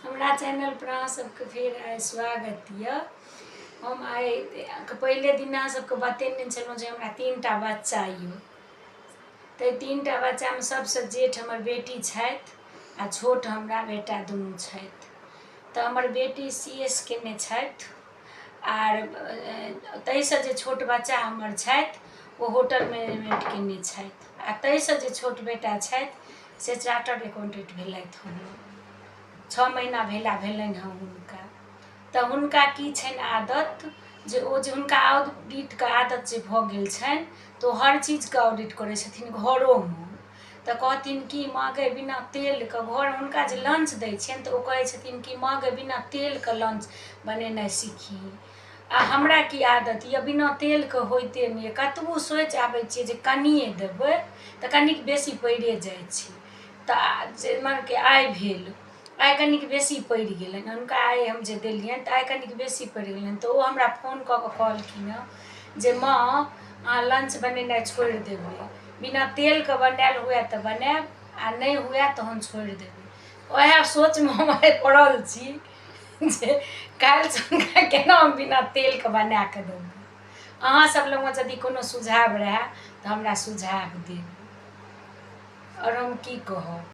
हमरा चैनल पर अहाँ सबके फेर आइ स्वागत यऽ। हम आइ पहले दिन अहाँ सबके बतेने छलहुँ जे हमरा 3टा बच्चा यऽ। तऽ 3टा बच्चामे सबसँ जेठ हमर बेटी छथि आ छोट हमरा बेटा दुनू छथि। तऽ हमर बेटी CS केने छथि आर ताहिसँ जे छोट बच्चा हमर छथि ओ होटल मैनेजमेंट केने छथि आ ताहिसँ जे छोट बेटा छथि से चार्टर्ड अकाउंटेंट भेलथि हन। 6 महीना भेलनि हँ हुनका। तऽ हुनका की छनि आदत जे ओ जे हुनका ऑडिटके आदत जे भऽ गेल छनि तऽ ओ हर चीजके ऑडिट करै छथिन घरोमे। तऽ कहथिन कि माँ गै बिना तेलके घर हुनका जे लंच दै छियनि तऽ ओ कहै छथिन कि माँ गै बिना तेलके लंच बनेनाइ सीखी। आ हमरा की आदत यऽ बिना तेलके होइते नहि यऽ। कतबो सोचि आबै छियै जे कनिए देबै तऽ कनिक बेसी पड़िए जाइ छै। तऽ जे मानिके आइ भेल आइ कनिक बेसी पड़ि गेलनि हुनका। आइ हम जे देलियनि तऽ आइ कनिक बेसी पड़ि गेलनि तऽ ओ हमरा फोन कऽ कऽ कहलखिन हँ जे माँ अहाँ लंच बनेनाइ छोड़ि देबै, बिना तेलके बनायल हुए तऽ बनायब आ नहि हुए तहन छोड़ि देबै। ओएह सोचमे हम आइ पड़ल छी जे काल्हिसँ हुनका केना हम बिना तेलके बना कऽ देबै। अहाँ सब लगमे यदि कोनो सुझाव रहए तऽ हमरा सुझाव देब। आओर हम की कहब।